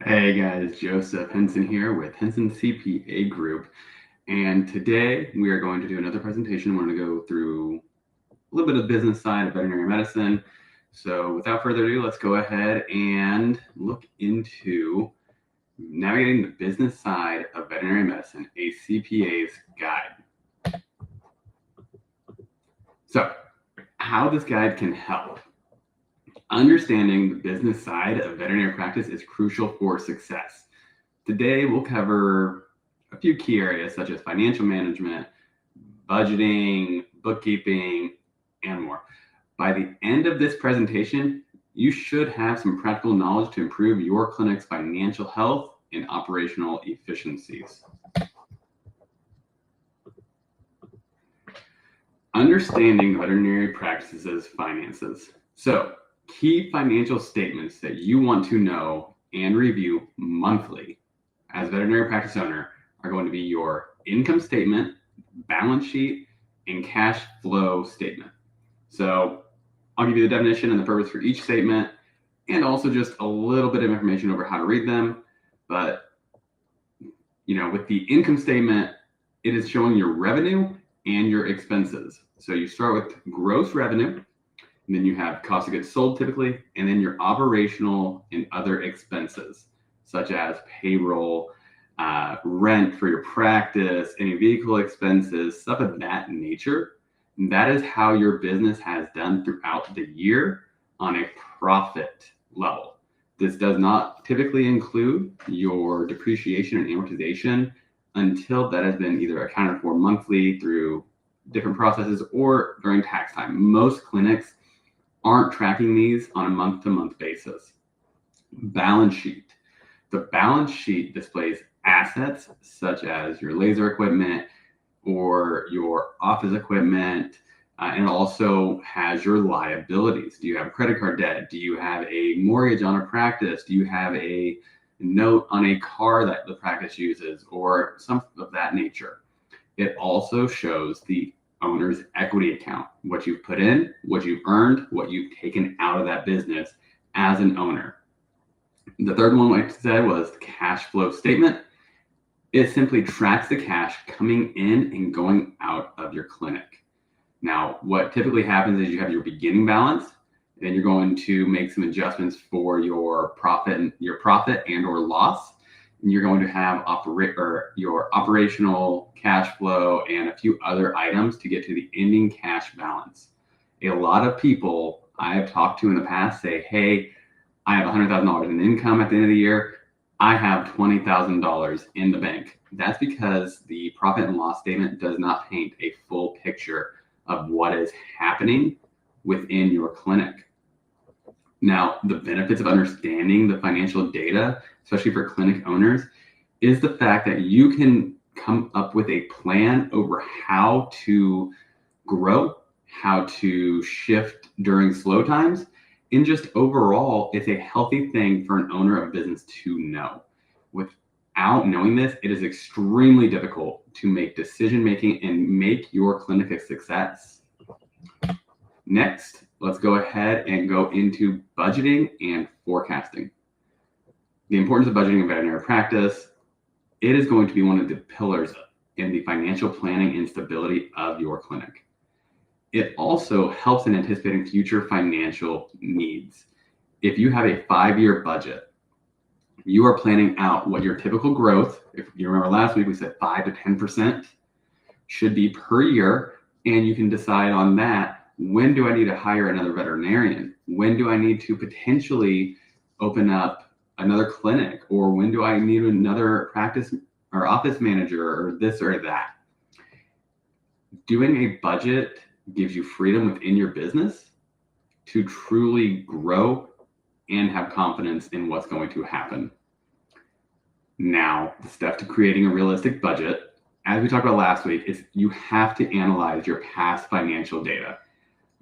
Hey guys, Joseph Henson here with Henson CPA Group. And today we are going to do another presentation. We're going to go through a little bit of the business side of veterinary medicine. So without further ado, let's go ahead and look into navigating the business side of veterinary medicine, a CPA's guide. So how this guide can help. Understanding the business side of veterinary practice is crucial for success. Today, we'll cover a few key areas such as financial management, budgeting, bookkeeping, and more. By the end of this presentation, you should have some practical knowledge to improve your clinic's financial health and operational efficiencies. Understanding the veterinary practice's finances. So, key financial statements that you want to know and review monthly as a veterinary practice owner are going to be your income statement, balance sheet, and cash flow statement. So I'll give you the definition and the purpose for each statement, and also just a little bit of information over how to read them. But with the income statement, it is showing your revenue and your expenses. So you start with gross revenue, and then you have cost of goods sold typically, and then your operational and other expenses, such as payroll, rent for your practice, any vehicle expenses, stuff of that nature. And that is how your business has done throughout the year on a profit level. This does not typically include your depreciation and amortization until that has been either accounted for monthly through different processes or during tax time. Most clinics aren't tracking these on a month-to-month basis. Balance sheet. The balance sheet displays assets such as your laser equipment or your office equipment, and it also has your liabilities. Do you have credit card debt? Do you have a mortgage on a practice? Do you have a note on a car that the practice uses, or something of that nature? It also shows the owner's equity account, what you've put in, what you've earned, what you've taken out of that business as an owner. The third one, like I said, was the cash flow statement. It simply tracks the cash coming in and going out of your clinic. Now, what typically happens is you have your beginning balance, then you're going to make some adjustments for your profit and or loss. And you're going to have your operational cash flow and a few other items to get to the ending cash balance. A lot of people I have talked to in the past say, hey, I have $100,000 in income at the end of the year. I have $20,000 in the bank. That's because the profit and loss statement does not paint a full picture of what is happening within your clinic. Now, the benefits of understanding the financial data, especially for clinic owners, is the fact that you can come up with a plan over how to grow, how to shift during slow times, and just overall, it's a healthy thing for an owner of business to know. Without knowing this, it is extremely difficult to make decision-making and make your clinic a success. Next, let's go ahead and go into budgeting and forecasting. The importance of budgeting in veterinary practice, it is going to be one of the pillars in the financial planning and stability of your clinic. It also helps in anticipating future financial needs. If you have a 5-year budget, you are planning out what your typical growth, if you remember last week, we said 5 to 10% should be per year, and you can decide on that. When do I need to hire another veterinarian? When do I need to potentially open up another clinic? Or when do I need another practice or office manager or this or that? Doing a budget gives you freedom within your business to truly grow and have confidence in what's going to happen. Now, the step to creating a realistic budget, as we talked about last week, is you have to analyze your past financial data.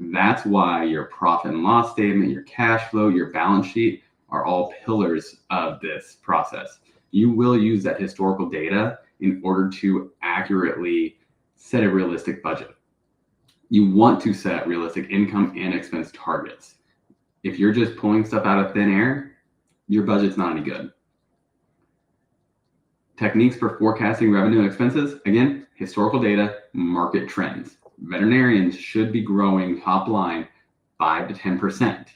That's why your profit and loss statement, your cash flow, your balance sheet are all pillars of this process. You will use that historical data in order to accurately set a realistic budget. You want to set realistic income and expense targets. If you're just pulling stuff out of thin air, your budget's not any good. Techniques for forecasting revenue and expenses. Again, historical data, market trends. Veterinarians should be growing top line 5 to 10%.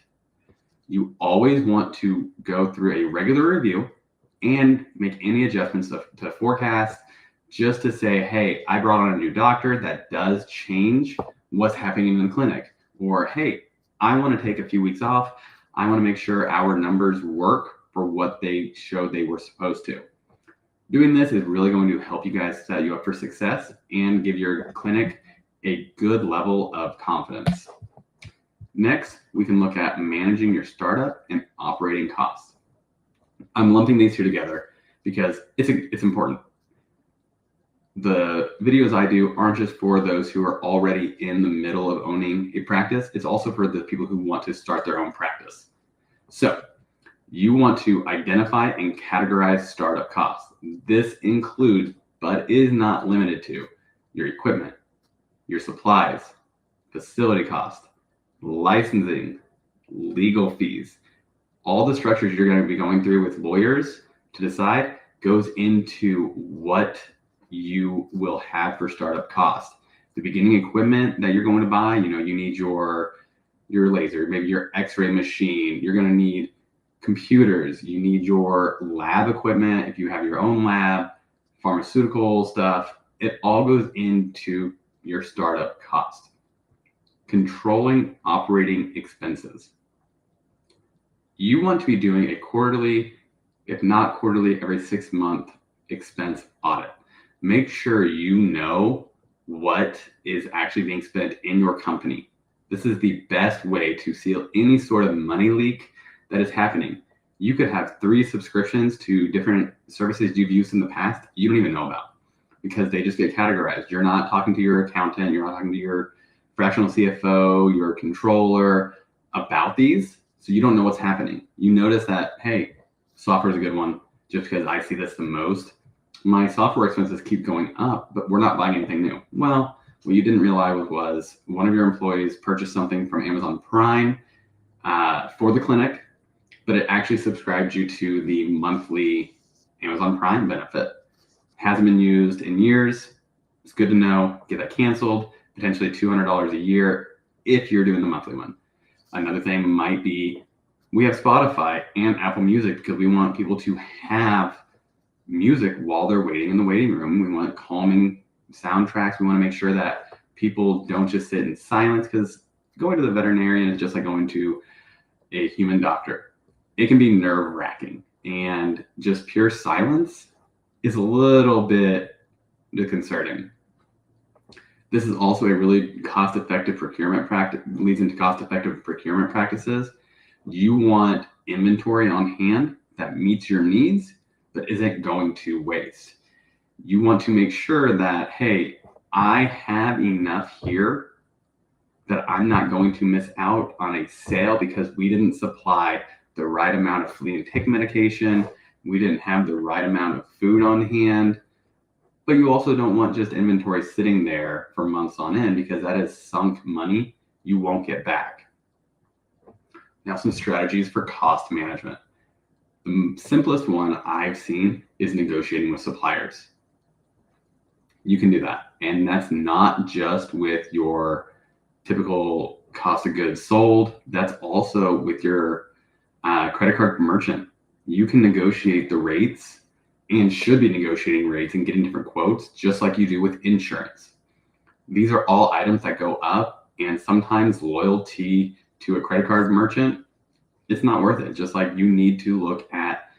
You always want to go through a regular review and make any adjustments to forecast, just to say, hey, I brought on a new doctor that does change what's happening in the clinic. Or, hey, I want to take a few weeks off. I want to make sure our numbers work for what they showed they were supposed to. Doing this is really going to help you guys set you up for success and give your clinic a good level of confidence. Next, we can look at managing your startup and operating costs. I'm lumping these two together because it's important. The videos I do aren't just for those who are already in the middle of owning a practice. It's also for the people who want to start their own practice. So you want to identify and categorize startup costs. This includes, but is not limited to, your equipment, your supplies, facility cost, licensing, legal fees. All the structures you're going to be going through with lawyers to decide goes into what you will have for startup cost. The beginning equipment that you're going to buy, you need your laser, maybe your x-ray machine. You're going to need computers. You need your lab equipment if you have your own lab, pharmaceutical stuff. It all goes into your startup cost. Controlling operating expenses. You want to be doing a quarterly, if not quarterly, every 6-month expense audit. Make sure you know what is actually being spent in your company. This is the best way to seal any sort of money leak that is happening. You could have 3 subscriptions to different services you've used in the past you don't even know about because they just get categorized. You're not talking to your accountant, you're not talking to your fractional CFO, your controller about these, so you don't know what's happening. You notice that, hey, software is a good one just because I see this the most. My software expenses keep going up, but we're not buying anything new. Well, what you didn't realize was one of your employees purchased something from Amazon Prime for the clinic, but it actually subscribed you to the monthly Amazon Prime benefit. Hasn't been used in years. It's good to know. Get that canceled. Potentially $200 a year if you're doing the monthly one. Another thing might be we have Spotify and Apple Music because we want people to have music while they're waiting in the waiting room. We want calming soundtracks. We want to make sure that people don't just sit in silence, because going to the veterinarian is just like going to a human doctor. It can be nerve-wracking, and just pure silence is a little bit disconcerting. This is also a really cost-effective procurement practice, leads into cost-effective procurement practices. You want inventory on hand that meets your needs, but isn't going to waste. You want to make sure that, hey, I have enough here that I'm not going to miss out on a sale because we didn't supply the right amount of flea and tick medication. We didn't have the right amount of food on hand. But you also don't want just inventory sitting there for months on end, because that is sunk money you won't get back. Now, some strategies for cost management. The simplest one I've seen is negotiating with suppliers. You can do that. And that's not just with your typical cost of goods sold. That's also with your credit card merchant. You can negotiate the rates and should be negotiating rates and getting different quotes, just like you do with insurance. These are all items that go up, and sometimes loyalty to a credit card merchant, it's not worth it. Just like you need to look at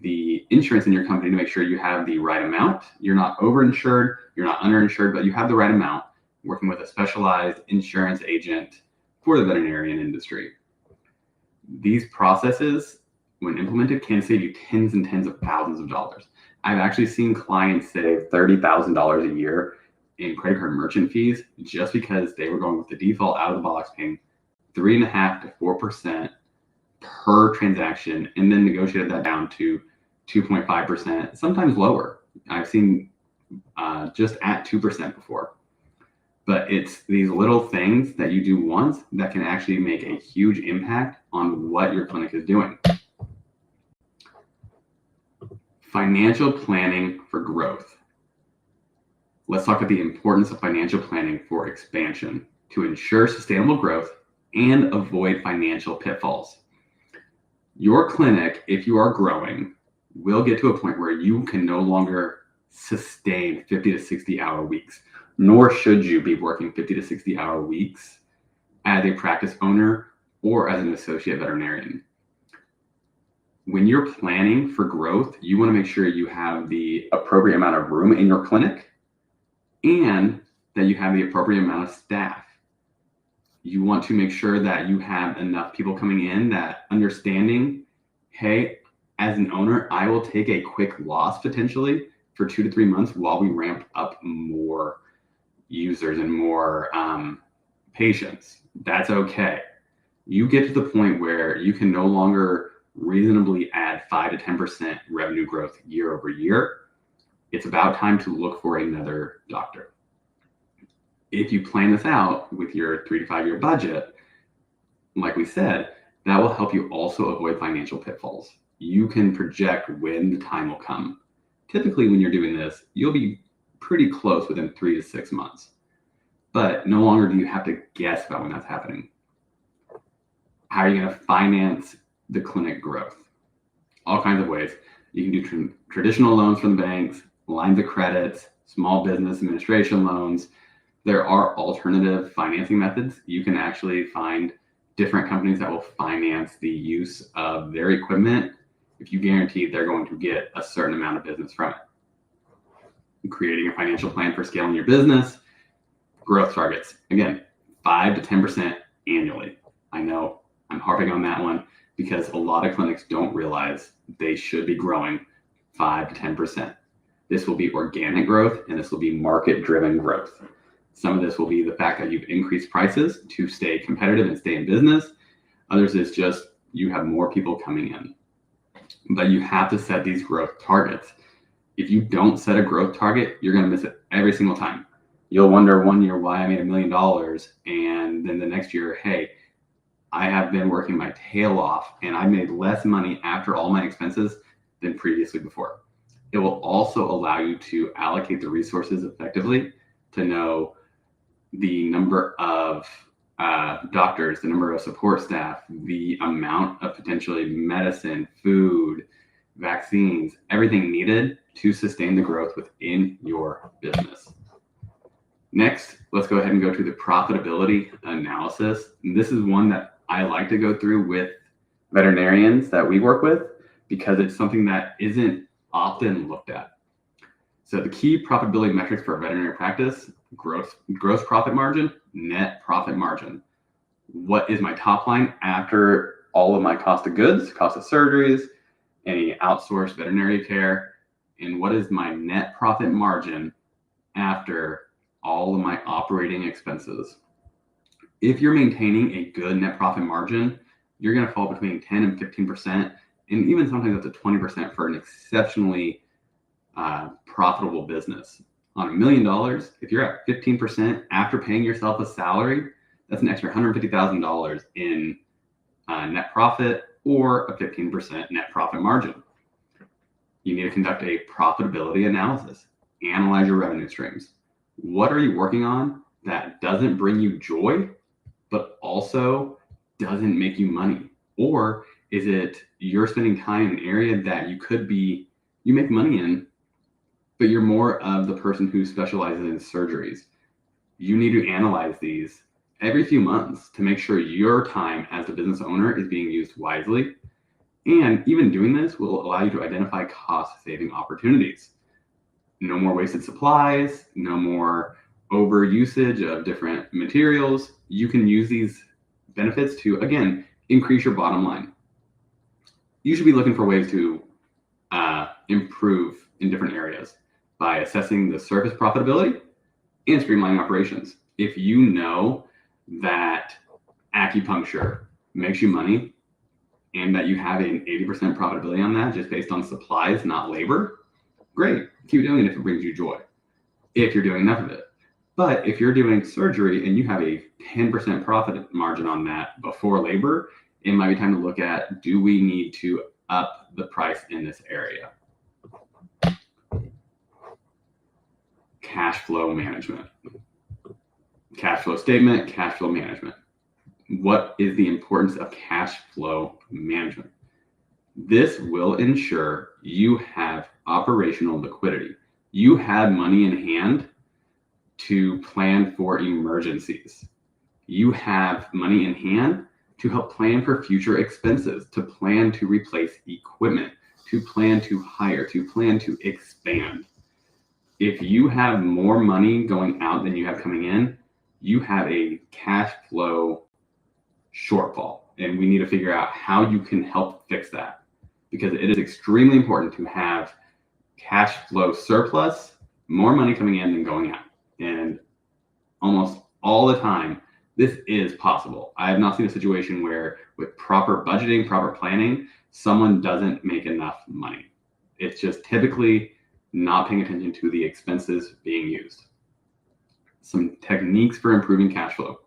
the insurance in your company to make sure you have the right amount. You're not overinsured, you're not underinsured, but you have the right amount, working with a specialized insurance agent for the veterinarian industry. These processes, when implemented, can save you tens and tens of thousands of dollars. I've actually seen clients save $30,000 a year in credit card merchant fees just because they were going with the default out of the box, paying 3.5% to 4% per transaction, and then negotiated that down to 2.5%, sometimes lower. I've seen just at 2% before. But it's these little things that you do once that can actually make a huge impact on what your clinic is doing. Financial planning for growth. Let's talk about the importance of financial planning for expansion to ensure sustainable growth and avoid financial pitfalls. Your clinic, if you are growing, will get to a point where you can no longer sustain 50 to 60 hour weeks, nor should you be working 50 to 60 hour weeks as a practice owner or as an associate veterinarian. When you're planning for growth, you want to make sure you have the appropriate amount of room in your clinic and that you have the appropriate amount of staff. You want to make sure that you have enough people coming in that understanding, hey, as an owner, I will take a quick loss potentially for 2 to 3 months while we ramp up more users and more patients. That's okay. You get to the point where you can no longer reasonably add 5 to 10% revenue growth year over year. It's about time to look for another doctor. If you plan this out with your 3 to 5 year budget, like we said, that will help you also avoid financial pitfalls. You can project when the time will come. Typically, when you're doing this, you'll be pretty close within 3 to 6 months, but no longer do you have to guess about when that's happening. How are you going to finance the clinic growth? All kinds of ways. You can do traditional loans from the banks, lines of credit, small business administration loans. There are alternative financing methods. You can actually find different companies that will finance the use of their equipment if you guarantee they're going to get a certain amount of business from it. Creating a financial plan for scaling your business. Growth targets. Again, 5 to 10% annually. I know I'm harping on that one because a lot of clinics don't realize they should be growing 5 to 10%. This will be organic growth and this will be market-driven growth. Some of this will be the fact that you've increased prices to stay competitive and stay in business. Others is just you have more people coming in. But you have to set these growth targets. If you don't set a growth target, you're going to miss it every single time. You'll wonder one year why I made $1 million, and then the next year, hey, I have been working my tail off and I made less money after all my expenses than previously before. It will also allow you to allocate the resources effectively to know the number of doctors, the number of support staff, the amount of potentially medicine, food, vaccines, everything needed to sustain the growth within your business. Next, let's go ahead and go to the profitability analysis. And this is one that I like to go through with veterinarians that we work with because it's something that isn't often looked at. So the key profitability metrics for a veterinary practice: gross profit margin, net profit margin. What is my top line after all of my cost of goods, cost of surgeries, any outsourced veterinary care, and what is my net profit margin after all of my operating expenses? If you're maintaining a good net profit margin, you're going to fall between 10 and 15%, and even sometimes up to 20% for an exceptionally profitable business. On $1 million, if you're at 15% after paying yourself a salary, that's an extra $150,000 in net profit or a 15% net profit margin. You need to conduct a profitability analysis. Analyze your revenue streams. What are you working on that doesn't bring you joy, but also doesn't make you money? Or is it you're spending time in an area that you make money in, but you're more of the person who specializes in surgeries? You need to analyze these every few months to make sure your time as a business owner is being used wisely. And even doing this will allow you to identify cost-saving opportunities. No more wasted supplies, no more over usage of different materials. You can use these benefits to, again, increase your bottom line. You should be looking for ways to improve in different areas by assessing the service profitability and streamlining operations. If you know that acupuncture makes you money and that you have an 80% profitability on that just based on supplies, not labor, great. Keep doing it if it brings you joy, if you're doing enough of it. But if you're doing surgery and you have a 10% profit margin on that before labor, it might be time to look at, do we need to up the price in this area? cash flow management. Cash flow statement, cash flow management. What is the importance of cash flow management? This will ensure you have operational liquidity. You have money in hand to plan for emergencies. You have money in hand to help plan for future expenses, to plan to replace equipment, to plan to hire, to plan to expand. If you have more money going out than you have coming in, you have a cash flow shortfall, and we need to figure out how you can help fix that, because it is extremely important to have cash flow surplus, more money coming in than going out. And almost all the time, this is possible. I have not seen a situation where with proper budgeting, proper planning, someone doesn't make enough money. It's just typically not paying attention to the expenses being used. Some techniques for improving cash flow.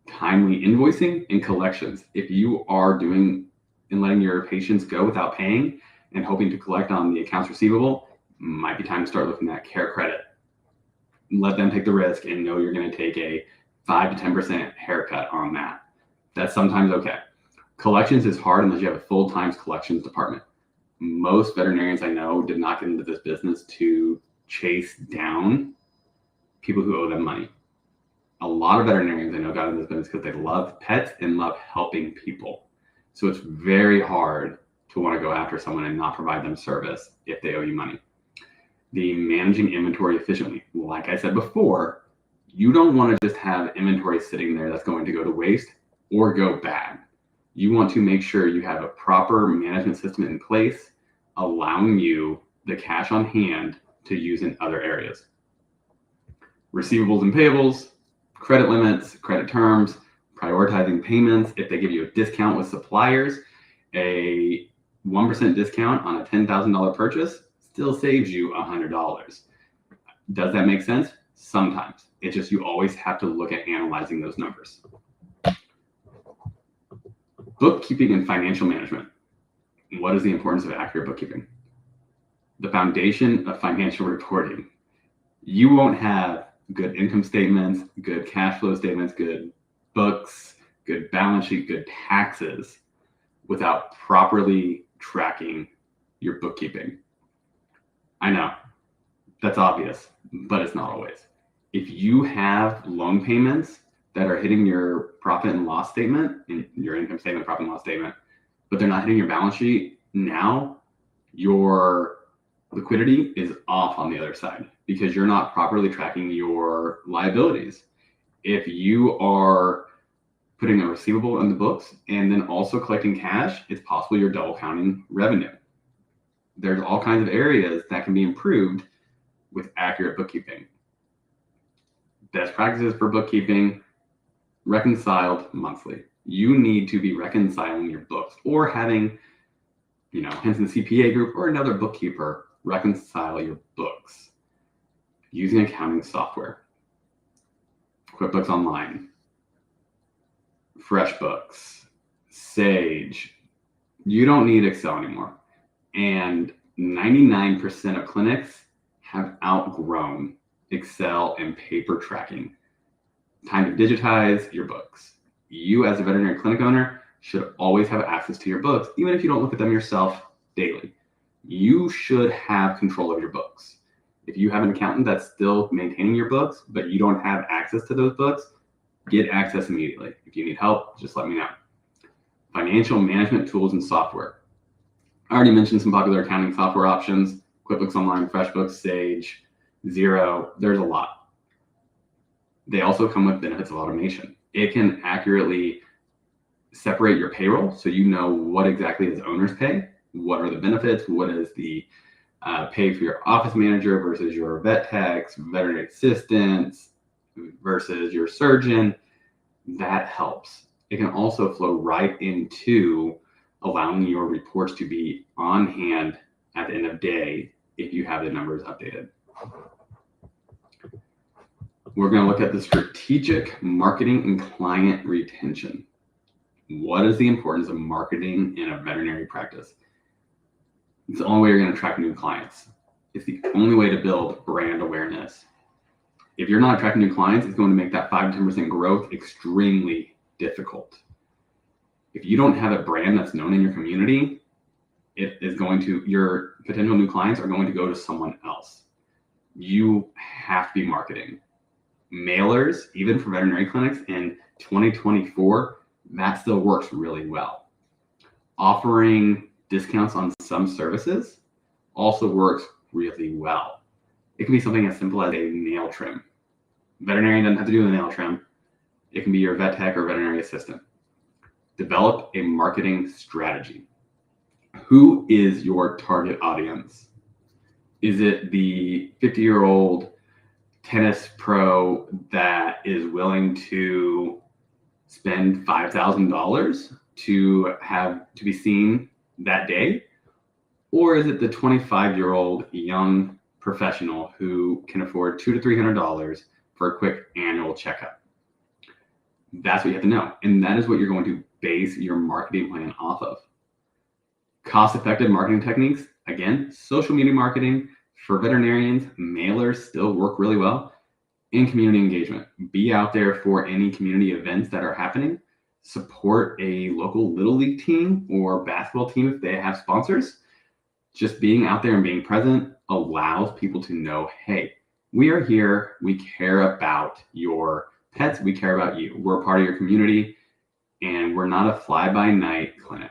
Timely invoicing and collections. If you are doing and letting your patients go without paying and hoping to collect on the accounts receivable, might be time to start looking at care credit. Let them take the risk and know you're going to take a 5 to 10% haircut on that. That's sometimes okay. Collections is hard unless you have a full-time collections department. Most veterinarians I know did not get into this business to chase down people who owe them money. A lot of veterinarians I know got into this business because they love pets and love helping people. So it's very hard to want to go after someone and not provide them service if they owe you money. The managing inventory efficiently. Like I said before, you don't want to just have inventory sitting there that's going to go to waste or go bad. You want to make sure you have a proper management system in place, allowing you the cash on hand to use in other areas. Receivables and payables, credit limits, credit terms, prioritizing payments. If they give you a discount with suppliers, a 1% discount on a $10,000 purchase still saves you $100. Does that make sense? Sometimes. It's just you always have to look at analyzing those numbers. Bookkeeping and financial management. What is the importance of accurate bookkeeping? The foundation of financial reporting. You won't have good income statements, good cash flow statements, good books, good balance sheet, good taxes without properly tracking your bookkeeping. I know that's obvious, but it's not always. If you have loan payments that are hitting your profit and loss statement, in your income statement, profit and loss statement, but they're not hitting your balance sheet, now your liquidity is off on the other side because you're not properly tracking your liabilities. If you are putting a receivable in the books and then also collecting cash, it's possible you're double counting revenue. There's all kinds of areas that can be improved with accurate bookkeeping. Best practices for bookkeeping, reconciled monthly. You need to be reconciling your books or having, hence in the CPA group or another bookkeeper reconcile your books using accounting software. QuickBooks Online, FreshBooks, Sage. You don't need Excel anymore. And 99% of clinics have outgrown Excel and paper tracking. Time to digitize your books. You as a veterinary clinic owner should always have access to your books, even if you don't look at them yourself daily. You should have control of your books. If you have an accountant that's still maintaining your books, but you don't have access to those books, get access immediately. If you need help, just let me know. Financial management tools and software. I already mentioned some popular accounting software options: QuickBooks Online, FreshBooks, Sage, Xero. There's a lot. They also come with benefits of automation. It can accurately separate your payroll so you know what exactly is owner's pay, what are the benefits, what is the pay for your office manager versus your vet techs, veterinary assistants versus your surgeon. That helps. It can also flow right into allowing your reports to be on hand at the end of day if you have the numbers updated. We're going to look at the strategic marketing and client retention. What is the importance of marketing in a veterinary practice? It's the only way you're going to attract new clients. It's the only way to build brand awareness If you're not attracting new clients, it's going to make that 5 to 10% growth extremely difficult. If you don't have a brand that's known in your community, your potential new clients are going to go to someone else. You have to be marketing. Mailers, even for veterinary clinics in 2024, that still works really well. Offering discounts on some services also works really well. It can be something as simple as a nail trim. Veterinarian doesn't have to do the nail trim. It can be your vet tech or veterinary assistant. Develop a marketing strategy. Who is your target audience? Is it the 50-year-old tennis pro that is willing to spend $5,000 to be seen that day? Or is it the 25-year-old young professional who can afford $200 to $300 for a quick annual checkup? That's what you have to know. And that is what you're going to base your marketing plan off of. Cost-effective marketing techniques, again, social media marketing for veterinarians, mailers still work really well, and community engagement. Be out there for any community events that are happening. Support a local Little League team or basketball team if they have sponsors. Just being out there and being present allows people to know, hey, we are here. We care about your pets. We care about you. We're a part of your community, and we're not a fly-by-night clinic.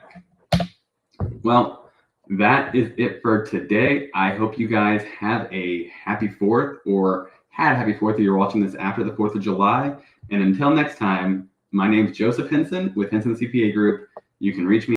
Well, that is it for today. I hope you guys have a happy 4th, or had a happy 4th if you're watching this after the 4th of July. And until next time, my name is Joseph Henson with Henson CPA Group. You can reach me